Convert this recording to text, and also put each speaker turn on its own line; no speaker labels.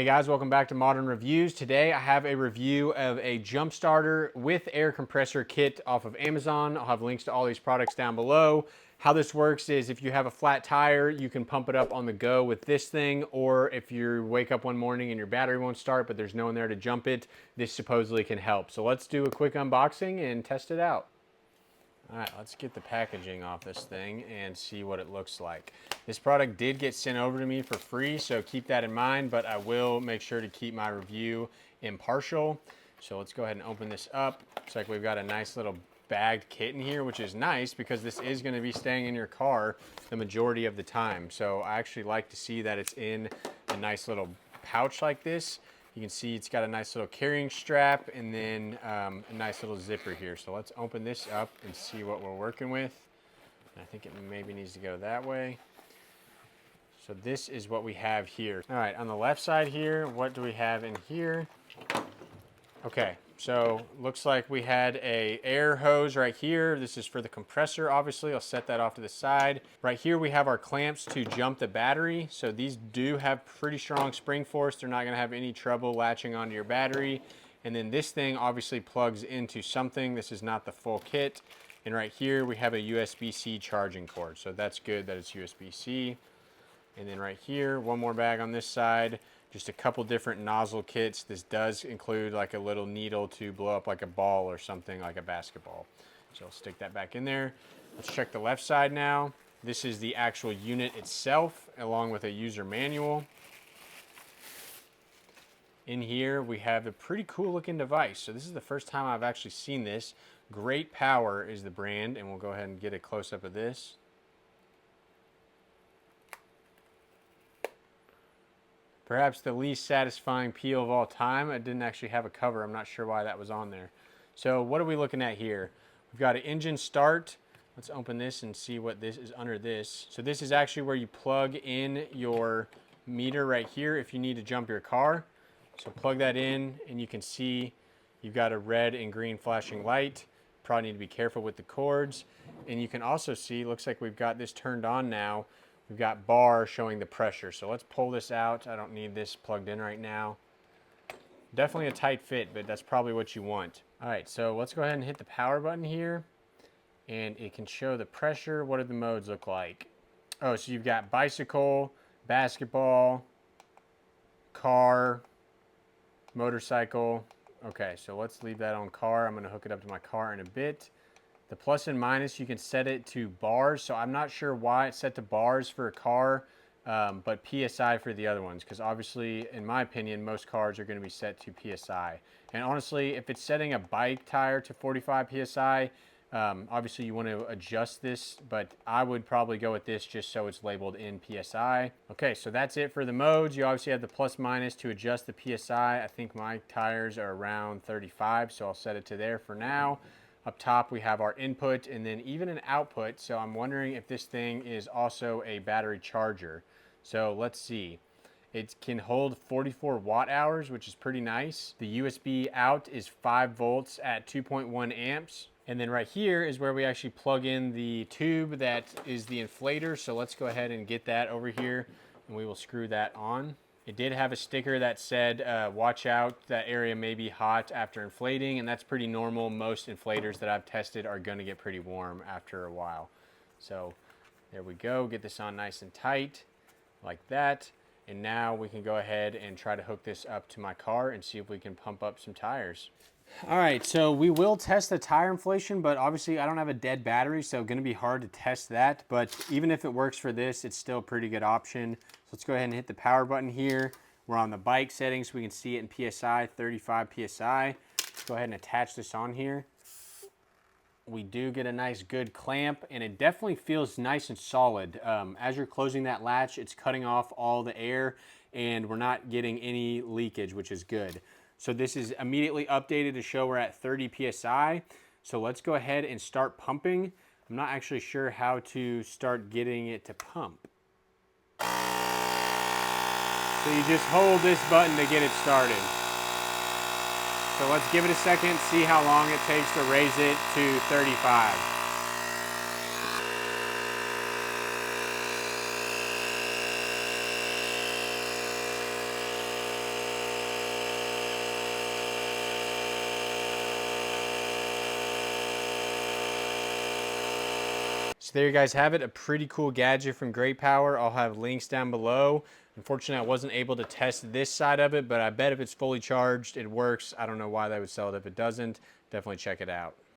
Hey guys, welcome back to Modern Reviews. Today I have a review of a jump starter with air compressor kit off of Amazon. I'll have links to all these products down below. How this works is if you have a flat tire, you can pump it up on the go with this thing, or if you wake up one morning and your battery won't start but there's no one there to jump it, this supposedly can help. So let's do a quick unboxing and test it out. All right, let's get the packaging off this thing and see what it looks like. This product did get sent over to me for free, so keep that in mind, but I will make sure to keep my review impartial. So let's go ahead and open this up. Looks like we've got a nice little bagged kit in here, which is nice because this is going to be staying in your car the majority of the time. So I actually like to see that it's in a nice little pouch like this. You can see it's got a nice little carrying strap and then a nice little zipper here. So let's open this up and see what we're working with. I think it maybe needs to go that way. So this is what we have here. All right, on the left side here, what do we have in here? Okay, so looks like we had a air hose right here. This is for the compressor, obviously. I'll set that off to the side. Right here we have our clamps to jump the battery. So these do have pretty strong spring force. They're not gonna have any trouble latching onto your battery. And then this thing obviously plugs into something. This is not the full kit. And right here we have a USB-C charging cord. So that's good that it's USB-C. And then right here, one more bag on this side. Just a couple different nozzle kits. This does include like a little needle to blow up like a ball or something like a basketball. So I'll stick that back in there. Let's check the left side now. This is the actual unit itself along with a user manual. In here we have a pretty cool looking device. So this is the first time I've actually seen this. Great Power is the brand, and we'll go ahead and get a close up of this. Perhaps the least satisfying peel of all time. It didn't actually have a cover. I'm not sure why that was on there. So what are we looking at here? We've got an engine start. Let's open this and see what this is under this. So this is actually where you plug in your meter right here if you need to jump your car. So plug that in and you can see you've got a red and green flashing light. Probably need to be careful with the cords. And you can also see, looks like we've got this turned on now. We've got bar showing the pressure. So let's pull this out. I don't need this plugged in right now. Definitely a tight fit, but that's probably what you want. All right, so let's go ahead and hit the power button here. And it can show the pressure. What do the modes look like? Oh, so you've got bicycle, basketball, car, motorcycle. Okay, so let's leave that on car. I'm gonna hook it up to my car in a bit. The plus and minus, you can set it to bars. So I'm not sure why it's set to bars for a car, but PSI for the other ones. Because obviously, in my opinion, most cars are going to be set to PSI. And honestly, if it's setting a bike tire to 45 PSI, obviously you want to adjust this, but I would probably go with this just so it's labeled in PSI. Okay, so that's it for the modes. You obviously have the plus minus to adjust the PSI. I think my tires are around 35, so I'll set it to there for now. Up top we have our input and then even an output. So I'm wondering if this thing is also a battery charger. So let's see. It can hold 44 watt hours, which is pretty nice. The USB out is 5 volts at 2.1 amps. And then right here is where we actually plug in the tube that is the inflator. So let's go ahead and get that over here and we will screw that on. It did have a sticker that said, watch out, that area may be hot after inflating, and that's pretty normal. Most inflators that I've tested are going to get pretty warm after a while. So there we go. Get this on nice and tight like that. And now we can go ahead and try to hook this up to my car and see if we can pump up some tires. All right, so we will test the tire inflation, but obviously I don't have a dead battery, so going to be hard to test that. But even if it works for this, it's still a pretty good option. So let's go ahead and hit the power button here. We're on the bike settings, so we can see it in PSI, 35 PSI. Let's go ahead and attach this on here. We do get a nice good clamp, and it definitely feels nice and solid. As you're closing that latch, it's cutting off all the air, and we're not getting any leakage, which is good. So this is immediately updated to show we're at 30 PSI. So let's go ahead and start pumping. I'm not actually sure how to start getting it to pump. So you just hold this button to get it started. So let's give it a second, see how long it takes to raise it to 35. So there you guys have it, a pretty cool gadget from Great Power. I'll have links down below. Unfortunately, I wasn't able to test this side of it, but I bet if it's fully charged, it works. I don't know why they would sell it if it doesn't. Definitely check it out.